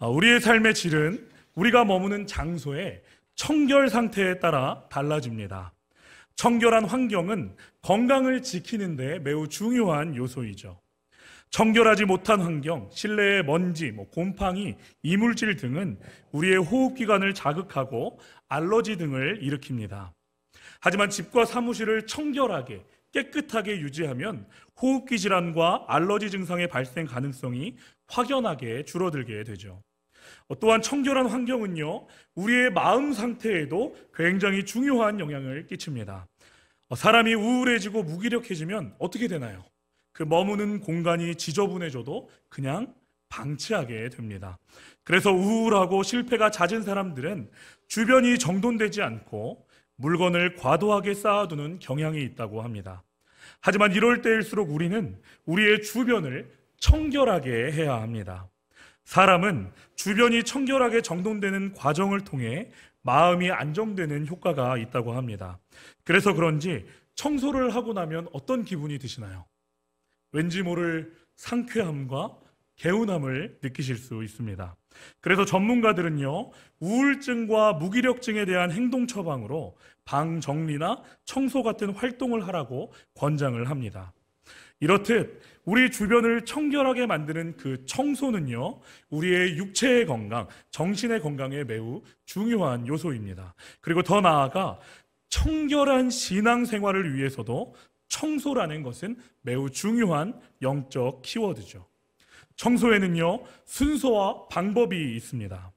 우리의 삶의 질은 우리가 머무는 장소의 청결 상태에 따라 달라집니다. 청결한 환경은 건강을 지키는 데 매우 중요한 요소이죠. 청결하지 못한 환경, 실내의 먼지, 곰팡이, 이물질 등은 우리의 호흡기관을 자극하고 알러지 등을 일으킵니다. 하지만 집과 사무실을 청결하게 깨끗하게 유지하면 호흡기 질환과 알러지 증상의 발생 가능성이 확연하게 줄어들게 되죠. 또한 청결한 환경은요, 우리의 마음 상태에도 굉장히 중요한 영향을 끼칩니다. 사람이 우울해지고 무기력해지면 어떻게 되나요? 그 머무는 공간이 지저분해져도 그냥 방치하게 됩니다. 그래서 우울하고 실패가 잦은 사람들은 주변이 정돈되지 않고 물건을 과도하게 쌓아두는 경향이 있다고 합니다. 하지만 이럴 때일수록 우리는 우리의 주변을 청결하게 해야 합니다. 사람은 주변이 청결하게 정돈되는 과정을 통해 마음이 안정되는 효과가 있다고 합니다. 그래서 그런지 청소를 하고 나면 어떤 기분이 드시나요? 왠지 모를 상쾌함과 개운함을 느끼실 수 있습니다. 그래서 전문가들은요, 우울증과 무기력증에 대한 행동 처방으로 방 정리나 청소 같은 활동을 하라고 권장을 합니다. 이렇듯 우리 주변을 청결하게 만드는 그 청소는요, 우리의 육체의 건강, 정신의 건강에 매우 중요한 요소입니다. 그리고 더 나아가 청결한 신앙생활을 위해서도 청소라는 것은 매우 중요한 영적 키워드죠. 청소에는요, 순서와 방법이 있습니다.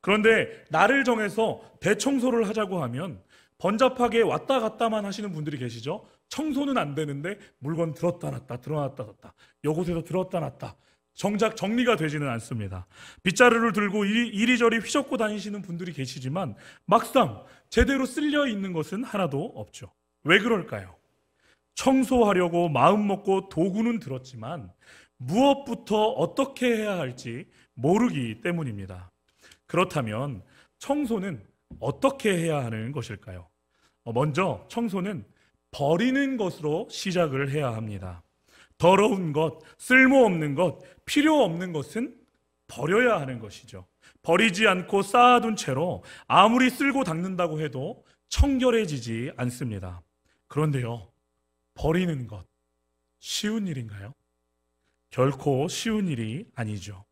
그런데 날을 정해서 대청소를 하자고 하면 번잡하게 왔다 갔다만 하시는 분들이 계시죠. 청소는 안 되는데 물건 들었다 놨다 들어놨다 놨다, 이곳에서 들었다 놨다, 정작 정리가 되지는 않습니다. 빗자루를 들고 이리저리 휘젓고 다니시는 분들이 계시지만 막상 제대로 쓸려 있는 것은 하나도 없죠. 왜 그럴까요? 청소하려고 마음먹고 도구는 들었지만 무엇부터 어떻게 해야 할지 모르기 때문입니다. 그렇다면 청소는 어떻게 해야 하는 것일까요? 먼저 청소는 버리는 것으로 시작을 해야 합니다. 더러운 것, 쓸모없는 것, 필요 없는 것은 버려야 하는 것이죠. 버리지 않고 쌓아둔 채로 아무리 쓸고 닦는다고 해도 청결해지지 않습니다. 그런데요, 버리는 것 쉬운 일인가요? 결코 쉬운 일이 아니죠.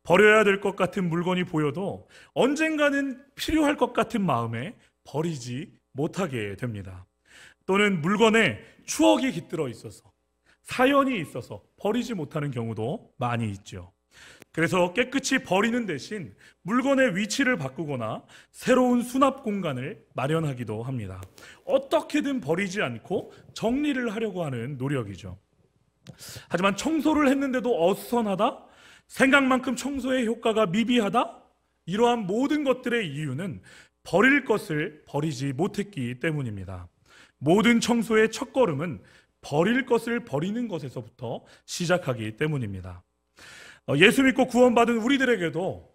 버려야 될 것 같은 물건이 보여도 언젠가는 필요할 것 같은 마음에 버리지 못하게 됩니다. 또는 물건에 추억이 깃들어 있어서, 사연이 있어서 버리지 못하는 경우도 많이 있죠. 그래서 깨끗이 버리는 대신 물건의 위치를 바꾸거나 새로운 수납 공간을 마련하기도 합니다. 어떻게든 버리지 않고 정리를 하려고 하는 노력이죠. 하지만 청소를 했는데도 어수선하다? 생각만큼 청소의 효과가 미비하다? 이러한 모든 것들의 이유는 버릴 것을 버리지 못했기 때문입니다. 모든 청소의 첫걸음은 버릴 것을 버리는 것에서부터 시작하기 때문입니다. 예수 믿고 구원받은 우리들에게도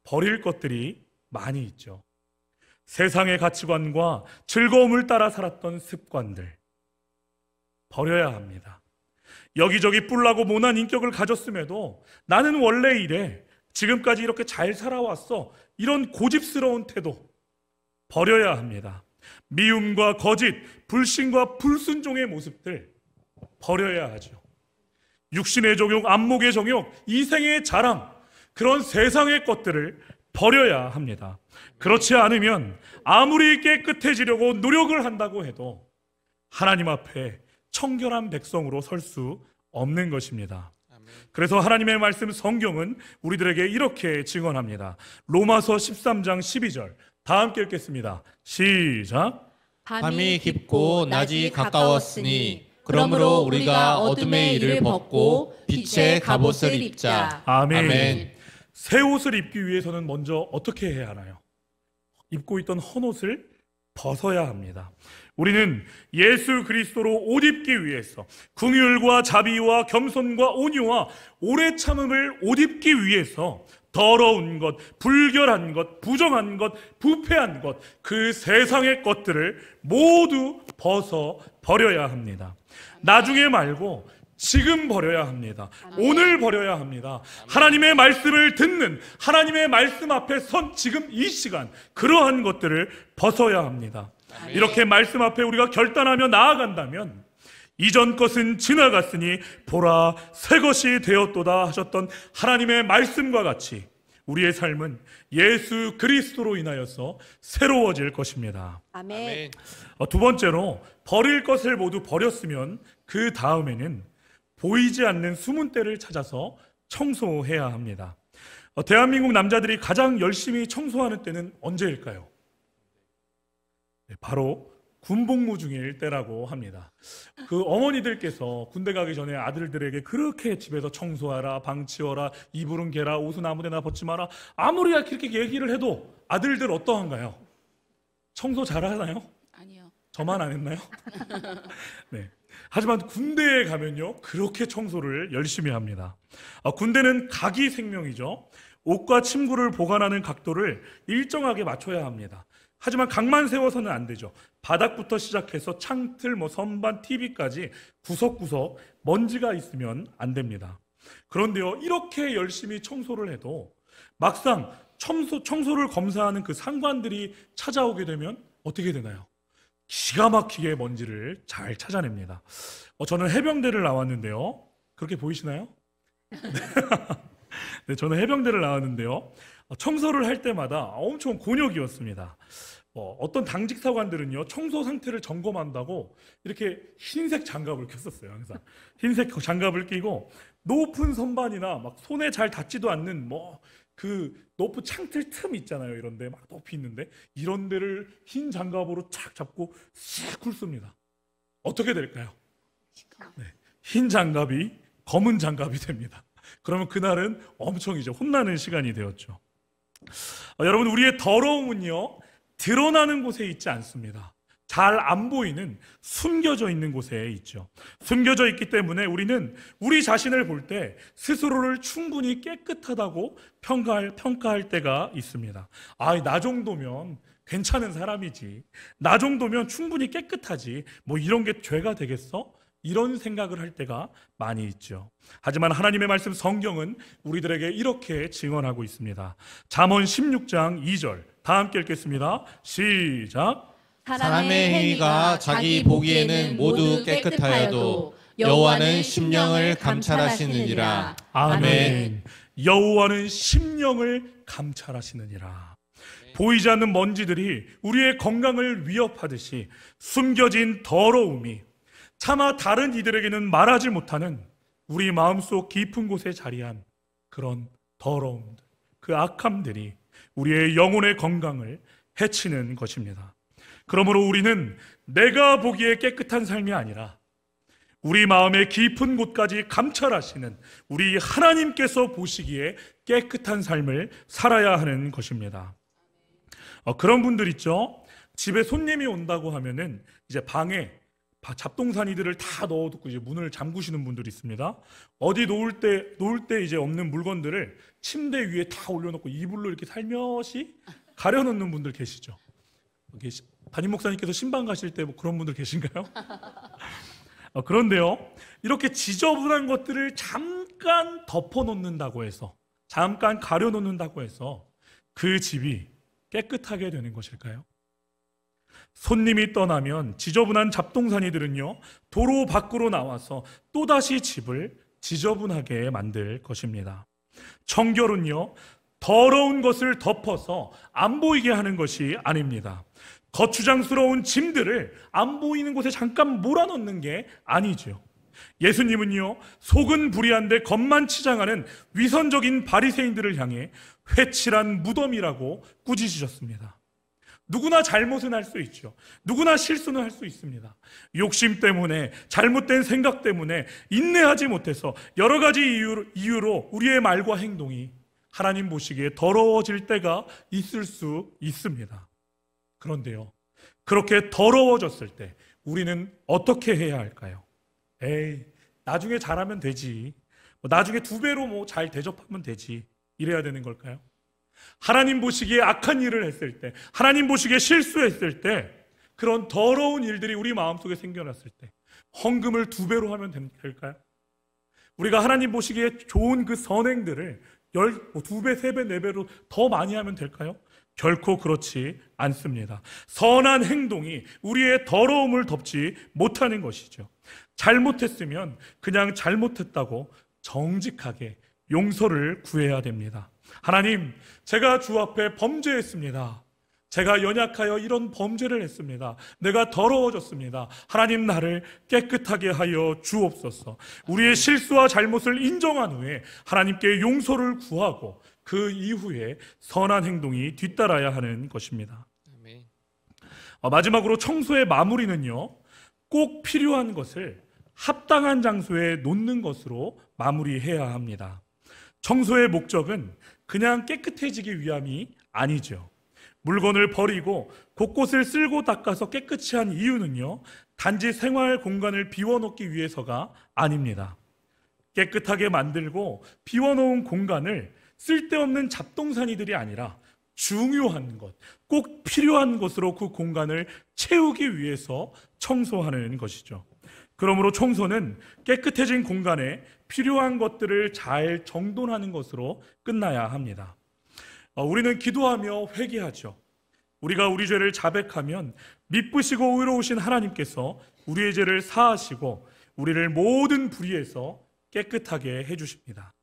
버릴 것들이 많이 있죠. 세상의 가치관과 즐거움을 따라 살았던 습관들 버려야 합니다. 여기저기 뿔나고 모난 인격을 가졌음에도 나는 원래 이래, 지금까지 이렇게 잘 살아왔어, 이런 고집스러운 태도 버려야 합니다. 미움과 거짓, 불신과 불순종의 모습들 버려야 하죠. 육신의 정욕, 안목의 정욕, 이생의 자랑, 그런 세상의 것들을 버려야 합니다. 그렇지 않으면 아무리 깨끗해지려고 노력을 한다고 해도 하나님 앞에 청결한 백성으로 설 수 없는 것입니다. 그래서 하나님의 말씀 성경은 우리들에게 이렇게 증언합니다. 로마서 13장 12절 다 함께 읽겠습니다. 시작. 밤이 깊고 낮이 가까웠으니 그러므로 우리가 어둠의 일을 벗고 빛의 갑옷을 입자. 아멘. 아멘. 새 옷을 입기 위해서는 먼저 어떻게 해야 하나요? 입고 있던 헌옷을 벗어야 합니다. 우리는 예수 그리스도로 옷 입기 위해서 긍휼과 자비와 겸손과 온유와 오래 참음을 옷 입기 위해서 더러운 것, 불결한 것, 부정한 것, 부패한 것, 그 세상의 것들을 모두 벗어 버려야 합니다. 나중에 말고 지금 버려야 합니다. 아멘. 오늘 버려야 합니다. 하나님의 말씀을 듣는, 하나님의 말씀 앞에 선 지금 이 시간, 그러한 것들을 벗어야 합니다. 아멘. 이렇게 말씀 앞에 우리가 결단하며 나아간다면 이전 것은 지나갔으니 보라 새 것이 되었도다 하셨던 하나님의 말씀과 같이 우리의 삶은 예수 그리스도로 인하여서 새로워질 것입니다. 아멘. 두 번째로 버릴 것을 모두 버렸으면 그 다음에는 보이지 않는 숨은 때를 찾아서 청소해야 합니다. 대한민국 남자들이 가장 열심히 청소하는 때는 언제일까요? 바로 군복무 중일 때라고 합니다. 그 어머니들께서 군대 가기 전에 아들들에게 그렇게 집에서 청소하라, 방 치워라, 이불은 개라, 옷은 아무데나 벗지 마라, 아무리 그렇게 얘기를 해도 아들들 어떠한가요? 청소 잘하나요? 아니요. 저만 안 했나요? 네. 하지만 군대에 가면요, 그렇게 청소를 열심히 합니다. 군대는 각이 생명이죠. 옷과 침구를 보관하는 각도를 일정하게 맞춰야 합니다. 하지만 각만 세워서는 안 되죠. 바닥부터 시작해서 창틀, 선반, TV까지 구석구석 먼지가 있으면 안 됩니다. 그런데요, 이렇게 열심히 청소를 해도 막상 청소를 검사하는 그 상관들이 찾아오게 되면 어떻게 되나요? 기가 막히게 먼지를 잘 찾아냅니다. 저는 해병대를 나왔는데요. 그렇게 보이시나요? 네, 저는 해병대를 나왔는데요. 청소를 할 때마다 엄청 곤욕이었습니다. 어떤 당직 사관들은요, 청소 상태를 점검한다고 이렇게 흰색 장갑을 꼈었어요. 항상 흰색 장갑을 끼고 높은 선반이나 막 손에 잘 닿지도 않는 그 높은 창틀 틈 있잖아요. 이런데 막 높이 있는데 이런 데를 흰 장갑으로 착 잡고 싹 훑습니다. 어떻게 될까요? 네, 흰 장갑이 검은 장갑이 됩니다. 그러면 그날은 엄청 이제 혼나는 시간이 되었죠. 여러분, 우리의 더러움은요, 드러나는 곳에 있지 않습니다. 잘 안 보이는, 숨겨져 있는 곳에 있죠. 숨겨져 있기 때문에 우리는 우리 자신을 볼 때 스스로를 충분히 깨끗하다고 평가할 때가 있습니다. 나 정도면 괜찮은 사람이지, 나 정도면 충분히 깨끗하지, 이런 게 죄가 되겠어? 이런 생각을 할 때가 많이 있죠. 하지만 하나님의 말씀 성경은 우리들에게 이렇게 증언하고 있습니다. 잠언 16장 2절 다 함께 읽겠습니다. 시작. 사람의 행위가 자기 보기에는 모두 깨끗하여도 여호와는 심령을 감찰하시느니라. 아멘. 여호와는 심령을 감찰하시느니라. 보이지 않는 먼지들이 우리의 건강을 위협하듯이 숨겨진 더러움이 차마 다른 이들에게는 말하지 못하는 우리 마음속 깊은 곳에 자리한 그런 더러움들, 그 악함들이 우리의 영혼의 건강을 해치는 것입니다. 그러므로 우리는 내가 보기에 깨끗한 삶이 아니라 우리 마음의 깊은 곳까지 감찰하시는 우리 하나님께서 보시기에 깨끗한 삶을 살아야 하는 것입니다. 그런 분들 있죠. 집에 손님이 온다고 하면은 이제 방에 잡동사니들을 다 넣어두고 이제 문을 잠그시는 분들이 있습니다. 어디 놓을 때 이제 없는 물건들을 침대 위에 다 올려놓고 이불로 이렇게 살며시 가려놓는 분들 계시죠. 담임 목사님께서 신방 가실 때 그런 분들 계신가요? 그런데요, 이렇게 지저분한 것들을 잠깐 덮어놓는다고 해서, 잠깐 가려놓는다고 해서 그 집이 깨끗하게 되는 것일까요? 손님이 떠나면 지저분한 잡동사니들은요, 도로 밖으로 나와서 또다시 집을 지저분하게 만들 것입니다. 청결은요, 더러운 것을 덮어서 안 보이게 하는 것이 아닙니다. 거추장스러운 짐들을 안 보이는 곳에 잠깐 몰아넣는 게 아니죠. 예수님은요, 속은 불의한데 겉만 치장하는 위선적인 바리새인들을 향해 회칠한 무덤이라고 꾸짖으셨습니다. 누구나 잘못은 할 수 있죠. 누구나 실수는 할 수 있습니다. 욕심 때문에, 잘못된 생각 때문에 인내하지 못해서 여러 가지 이유로 우리의 말과 행동이 하나님 보시기에 더러워질 때가 있을 수 있습니다. 그런데요, 그렇게 더러워졌을 때 우리는 어떻게 해야 할까요? 나중에 잘하면 되지, 나중에 2배로 잘 대접하면 되지, 이래야 되는 걸까요? 하나님 보시기에 악한 일을 했을 때, 하나님 보시기에 실수했을 때, 그런 더러운 일들이 우리 마음속에 생겨났을 때 헌금을 2배로 하면 될까요? 우리가 하나님 보시기에 좋은 그 선행들을 2배, 3배, 4배로 더 많이 하면 될까요? 결코 그렇지 않습니다. 선한 행동이 우리의 더러움을 덮지 못하는 것이죠. 잘못했으면 그냥 잘못했다고 정직하게 용서를 구해야 됩니다. 하나님, 제가 주 앞에 범죄했습니다. 제가 연약하여 이런 범죄를 했습니다. 내가 더러워졌습니다. 하나님, 나를 깨끗하게 하여 주옵소서. 우리의 실수와 잘못을 인정한 후에 하나님께 용서를 구하고 그 이후에 선한 행동이 뒤따라야 하는 것입니다. 마지막으로 청소의 마무리는요, 꼭 필요한 것을 합당한 장소에 놓는 것으로 마무리해야 합니다. 청소의 목적은 그냥 깨끗해지기 위함이 아니죠. 물건을 버리고 곳곳을 쓸고 닦아서 깨끗이 한 이유는요, 단지 생활 공간을 비워놓기 위해서가 아닙니다. 깨끗하게 만들고 비워놓은 공간을 쓸데없는 잡동사니들이 아니라 중요한 것, 꼭 필요한 것으로 그 공간을 채우기 위해서 청소하는 것이죠. 그러므로 청소는 깨끗해진 공간에 필요한 것들을 잘 정돈하는 것으로 끝나야 합니다. 우리는 기도하며 회개하죠. 우리가 우리 죄를 자백하면 미쁘시고 의로우신 하나님께서 우리의 죄를 사하시고 우리를 모든 불의에서 깨끗하게 해주십니다.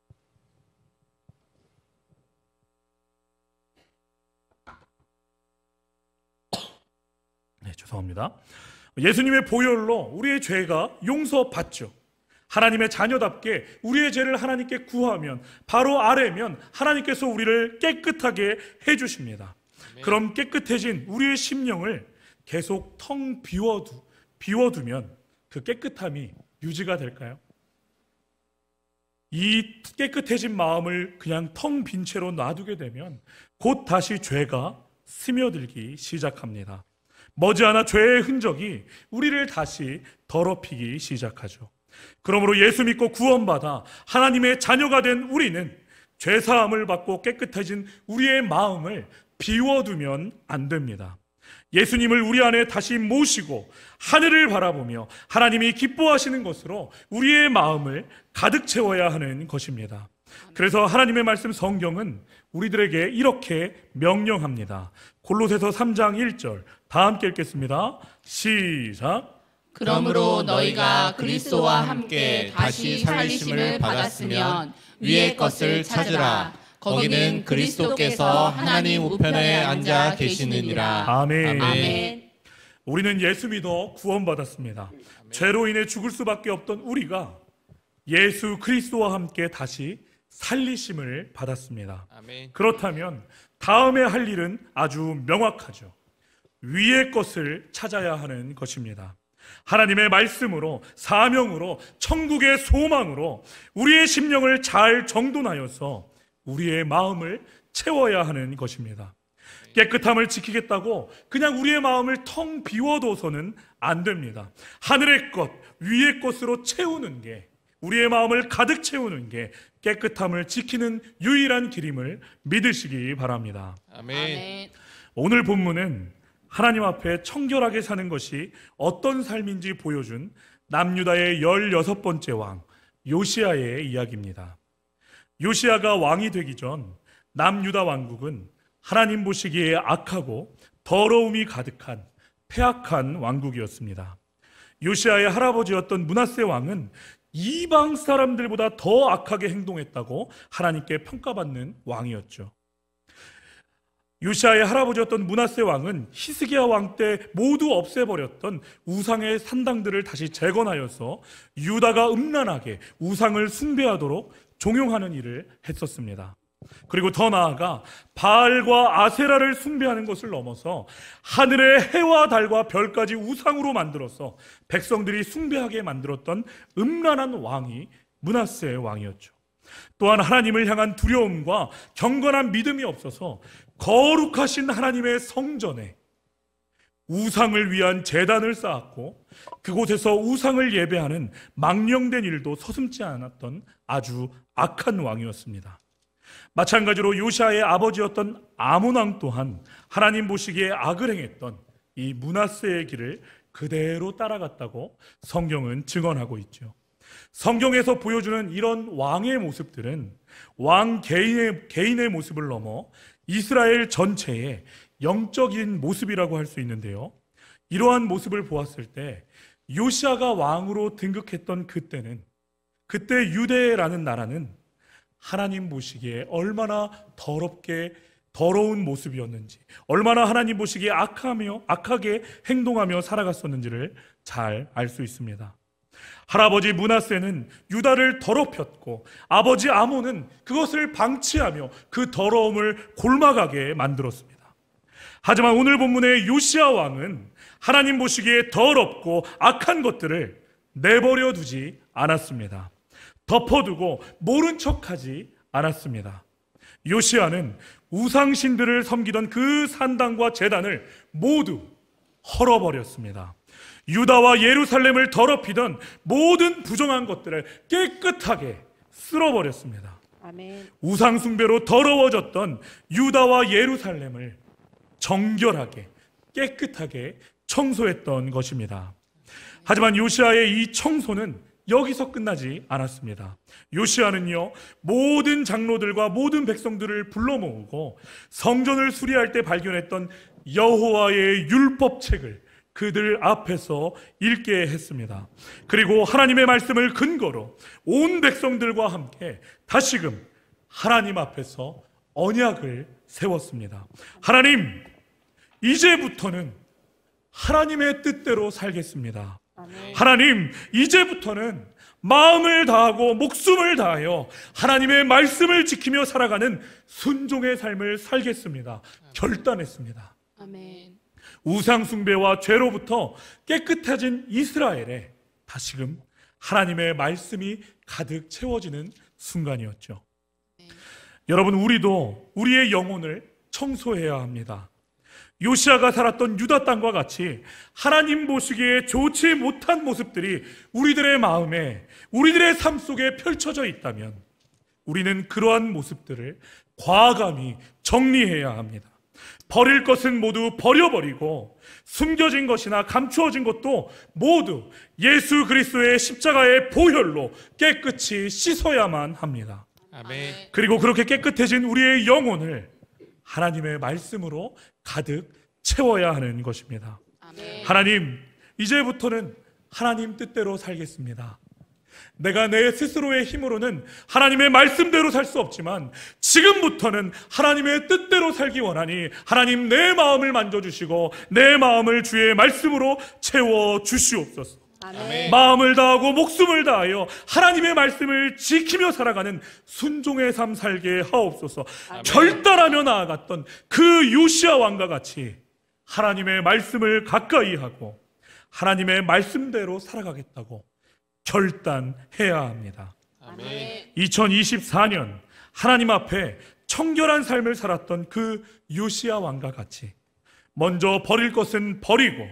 네, 죄송합니다. 예수님의 보혈로 우리의 죄가 용서받죠. 하나님의 자녀답게 우리의 죄를 하나님께 구하면, 바로 아뢰면 하나님께서 우리를 깨끗하게 해주십니다. 그럼 깨끗해진 우리의 심령을 계속 텅 비워두면 그 깨끗함이 유지가 될까요? 이 깨끗해진 마음을 그냥 텅 빈 채로 놔두게 되면 곧 다시 죄가 스며들기 시작합니다. 머지않아 죄의 흔적이 우리를 다시 더럽히기 시작하죠. 그러므로 예수 믿고 구원받아 하나님의 자녀가 된 우리는 죄사함을 받고 깨끗해진 우리의 마음을 비워두면 안 됩니다. 예수님을 우리 안에 다시 모시고 하늘을 바라보며 하나님이 기뻐하시는 것으로 우리의 마음을 가득 채워야 하는 것입니다. 그래서 하나님의 말씀 성경은 우리들에게 이렇게 명령합니다. 골로새서 3장 1절 다 함께 읽겠습니다. 시작. 그러므로 너희가 그리스도와 함께 다시 살리심을 받았으면 위의 것을 찾으라. 거기는 그리스도께서 하나님 우편에 앉아 계시느니라. 아멘. 아멘. 우리는 예수 믿어 구원받았습니다. 죄로 인해 죽을 수밖에 없던 우리가 예수 그리스도와 함께 다시 살리심을 받았습니다. 아멘. 그렇다면 다음에 할 일은 아주 명확하죠. 위의 것을 찾아야 하는 것입니다. 하나님의 말씀으로, 사명으로, 천국의 소망으로 우리의 심령을 잘 정돈하여서 우리의 마음을 채워야 하는 것입니다. 깨끗함을 지키겠다고 그냥 우리의 마음을 텅 비워둬서는 안 됩니다. 하늘의 것, 위의 것으로 채우는 게, 우리의 마음을 가득 채우는 게 깨끗함을 지키는 유일한 길임을 믿으시기 바랍니다. 아멘. 오늘 본문은 하나님 앞에 청결하게 사는 것이 어떤 삶인지 보여준 남유다의 16번째 왕 요시야의 이야기입니다. 요시야가 왕이 되기 전 남유다 왕국은 하나님 보시기에 악하고 더러움이 가득한 패악한 왕국이었습니다. 요시야의 할아버지였던 므낫세 왕은 이방 사람들보다 더 악하게 행동했다고 하나님께 평가받는 왕이었죠. 요시야의 할아버지였던 므낫세 왕은 히스기야 왕 때 모두 없애버렸던 우상의 산당들을 다시 재건하여서 유다가 음란하게 우상을 숭배하도록 종용하는 일을 했었습니다. 그리고 더 나아가 바알과 아세라를 숭배하는 것을 넘어서 하늘의 해와 달과 별까지 우상으로 만들어서 백성들이 숭배하게 만들었던 음란한 왕이 므낫세 왕이었죠. 또한 하나님을 향한 두려움과 경건한 믿음이 없어서 거룩하신 하나님의 성전에 우상을 위한 제단을 쌓았고 그곳에서 우상을 예배하는 망령된 일도 서슴지 않았던 아주 악한 왕이었습니다. 마찬가지로 요시야의 아버지였던 아몬 왕 또한 하나님 보시기에 악을 행했던 이 므낫세의 길을 그대로 따라갔다고 성경은 증언하고 있죠. 성경에서 보여주는 이런 왕의 모습들은 왕 개인의 모습을 넘어 이스라엘 전체의 영적인 모습이라고 할 수 있는데요. 이러한 모습을 보았을 때 요시아가 왕으로 등극했던 그때 유대라는 나라는 하나님 보시기에 얼마나 더러운 모습이었는지, 얼마나 하나님 보시기에 악하게 행동하며 살아갔었는지를 잘 알 수 있습니다. 할아버지 므낫세는 유다를 더럽혔고 아버지 아몬은 그것을 방치하며 그 더러움을 골마가게 만들었습니다. 하지만 오늘 본문의 요시아 왕은 하나님 보시기에 더럽고 악한 것들을 내버려 두지 않았습니다. 덮어두고 모른 척하지 않았습니다. 요시아는 우상신들을 섬기던 그 산당과 제단을 모두 헐어버렸습니다. 유다와 예루살렘을 더럽히던 모든 부정한 것들을 깨끗하게 쓸어버렸습니다. 아멘. 우상숭배로 더러워졌던 유다와 예루살렘을 정결하게 깨끗하게 청소했던 것입니다. 하지만 요시아의 이 청소는 여기서 끝나지 않았습니다. 요시아는요, 모든 장로들과 모든 백성들을 불러 모으고 성전을 수리할 때 발견했던 여호와의 율법책을 그들 앞에서 읽게 했습니다. 그리고 하나님의 말씀을 근거로 온 백성들과 함께 다시금 하나님 앞에서 언약을 세웠습니다. 하나님, 이제부터는 하나님의 뜻대로 살겠습니다. 아멘. 하나님, 이제부터는 마음을 다하고 목숨을 다하여 하나님의 말씀을 지키며 살아가는 순종의 삶을 살겠습니다. 결단했습니다. 아멘. 우상숭배와 죄로부터 깨끗해진 이스라엘에 다시금 하나님의 말씀이 가득 채워지는 순간이었죠. 여러분, 우리도 우리의 영혼을 청소해야 합니다. 요시아가 살았던 유다 땅과 같이 하나님 보시기에 좋지 못한 모습들이 우리들의 마음에, 우리들의 삶 속에 펼쳐져 있다면 우리는 그러한 모습들을 과감히 정리해야 합니다. 버릴 것은 모두 버려버리고 숨겨진 것이나 감추어진 것도 모두 예수 그리스도의 십자가의 보혈로 깨끗이 씻어야만 합니다. 아멘. 그리고 그렇게 깨끗해진 우리의 영혼을 하나님의 말씀으로 가득 채워야 하는 것입니다. 아멘. 하나님, 이제부터는 하나님 뜻대로 살겠습니다. 내가 내 스스로의 힘으로는 하나님의 말씀대로 살 수 없지만 지금부터는 하나님의 뜻대로 살기 원하니 하나님, 내 마음을 만져주시고 내 마음을 주의 말씀으로 채워주시옵소서. 아멘. 마음을 다하고 목숨을 다하여 하나님의 말씀을 지키며 살아가는 순종의 삶 살게 하옵소서. 아멘. 결단하며 나아갔던 그 요시아 왕과 같이 하나님의 말씀을 가까이 하고 하나님의 말씀대로 살아가겠다고 결단해야 합니다. 아멘. 2024년 하나님 앞에 청결한 삶을 살았던 그 요시아 왕과 같이 먼저 버릴 것은 버리고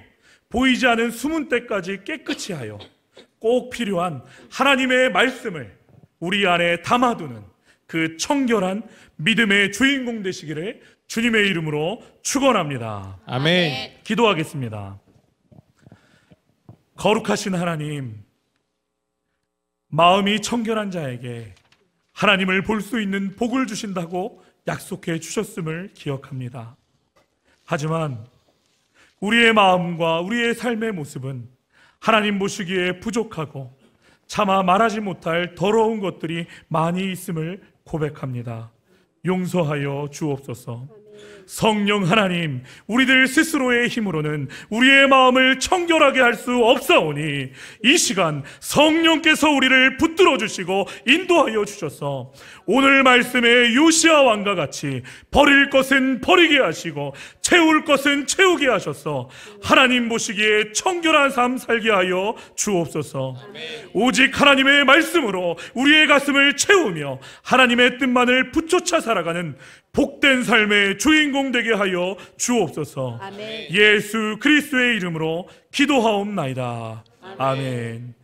보이지 않은 숨은 때까지 깨끗이 하여 꼭 필요한 하나님의 말씀을 우리 안에 담아두는 그 청결한 믿음의 주인공 되시기를 주님의 이름으로 축원합니다. 아멘. 기도하겠습니다. 거룩하신 하나님, 마음이 청결한 자에게 하나님을 볼 수 있는 복을 주신다고 약속해 주셨음을 기억합니다. 하지만 우리의 마음과 우리의 삶의 모습은 하나님 보시기에 부족하고 차마 말하지 못할 더러운 것들이 많이 있음을 고백합니다. 용서하여 주옵소서. 성령 하나님, 우리들 스스로의 힘으로는 우리의 마음을 청결하게 할 수 없사오니 이 시간 성령께서 우리를 붙들어 주시고 인도하여 주셔서 오늘 말씀의 요시아 왕과 같이 버릴 것은 버리게 하시고 채울 것은 채우게 하셔서 하나님 보시기에 청결한 삶 살게 하여 주옵소서. 오직 하나님의 말씀으로 우리의 가슴을 채우며 하나님의 뜻만을 붙여차 살아가는 복된 삶의 주인공 되게 하여 주옵소서. 아멘. 예수 그리스도의 이름으로 기도하옵나이다. 아멘.